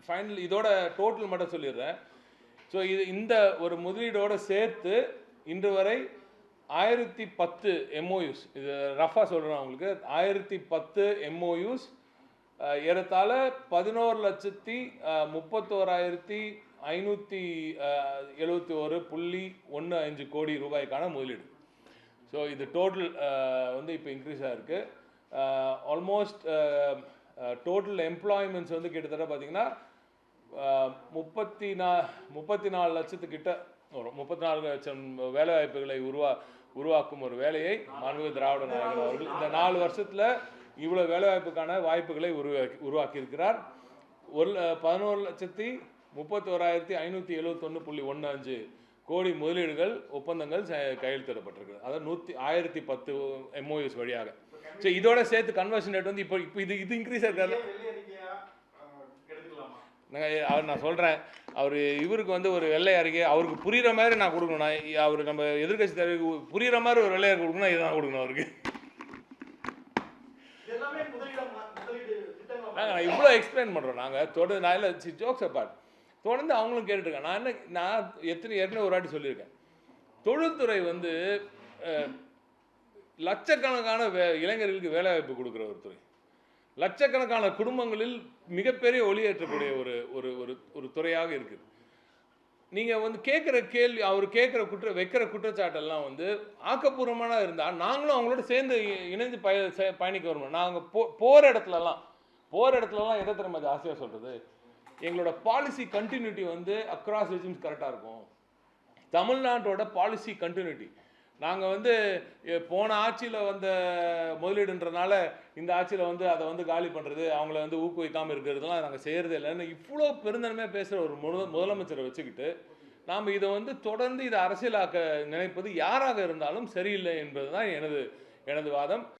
Final இதோட total மட்டும் சொல்லிடுறேன். ஸோ இந்த ஒரு முதலீடோடு சேர்த்து இன்று வரை 1010 MOUs, இது ரஃபாக சொல்கிறேன் உங்களுக்கு, 1010 MOUs ஏறத்தாழ 11,571.15 கோடி ரூபாய்க்கான முதலீடு. ஸோ இது டோட்டல் வந்து இப்போ இன்க்ரீஸ் ஆகிருக்கு. ஆல்மோஸ்ட் டோட்டல் எம்ப்ளாய்மெண்ட்ஸ் வந்து கிட்டத்தட்ட பார்த்தீங்கன்னா 34 லட்சத்துக்கிட்ட வரும். 34 லட்சம் வேலைவாய்ப்புகளை உருவாக்கும் ஒரு வேலையை மாண்புமிகு திராவிட நாயகர் அவர்கள் இந்த 4 வருஷத்தில் இவ்வளோ வேலைவாய்ப்புக்கான வாய்ப்புகளை உருவாக்கியிருக்கிறார். 11,31,571.15 கோடி முதலீடுகள் ஒப்பந்தங்கள் கையெழுத்திடப்பட்டிருக்கு. அதாவது 1010 MOUs வழியாக. ஸோ இதோட சேர்த்து கன்வர்ஷன் ரேட் வந்து இப்போ இது இன்க்ரீஸ் ஆகிருக்காரு. நான் சொல்கிறேன், இவருக்கு வந்து ஒரு வெள்ளை அறிக்கை அவருக்கு புரிகிற மாதிரி நான் கொடுக்கணும். அவர் நம்ம எதிர்கட்சி தலைவருக்கு புரிகிற மாதிரி ஒரு வெள்ளை அறிக்கை கொடுக்கணும், இதுதான் கொடுக்கணும் அவருக்கு. நாங்கள் இவ்வளோ எக்ஸ்பிளைன் பண்ணுறோம். நாங்கள் தொடர்ந்து நான் இல்லை ஜோக்ஸ் அப்பார்ட் தொடர்ந்து அவங்களும் கேட்டுருக்கேன். நான் ஏற்கனவே ஒரு வாட்டி சொல்லியிருக்கேன், தொழில்துறை வந்து லட்சக்கணக்கான இளைஞர்களுக்கு வேலைவாய்ப்பு கொடுக்குற ஒரு துறை, லட்சக்கணக்கான குடும்பங்களில் மிகப்பெரிய ஒளியேற்றக்கூடிய ஒரு துறையாக இருக்குது. நீங்கள் வந்து கேட்குற கேள்வி, அவர் கேட்குற வைக்கிற குற்றச்சாட்டெல்லாம் வந்து ஆக்கப்பூர்வமான இருந்தால் நாங்களும் அவங்களோட சேர்ந்து இணைந்து பயணிக்க வரணும். நாங்கள் போகிற இடத்துலலாம் எதை திறமை ஜாஸ்தியாக சொல்கிறது, எங்களோட பாலிசி கண்டினியூட்டி வந்து அக்ராஸ் ரெஜிம்ஸ் கரெக்டாக இருக்கும். தமிழ்நாட்டோட பாலிசி கண்டினியூட்டி நாங்கள் வந்து போன ஆட்சியில் வந்த முதலீடுன்றனால இந்த ஆட்சியில் வந்து அதை வந்து காலி பண்ணுறது, அவங்கள வந்து ஊக்குவிக்காமல் இருக்கிறதுலாம் நாங்கள் செய்கிறது இல்லைன்னு இவ்வளோ பெருந்தன்மையாக பேசுகிற ஒரு முதலமைச்சரை வச்சுக்கிட்டு நாம் இதை வந்து தொடர்ந்து இதை அரசியலாக்க நினைப்பது யாராக இருந்தாலும் சரியில்லை என்பது தான் எனது வாதம்.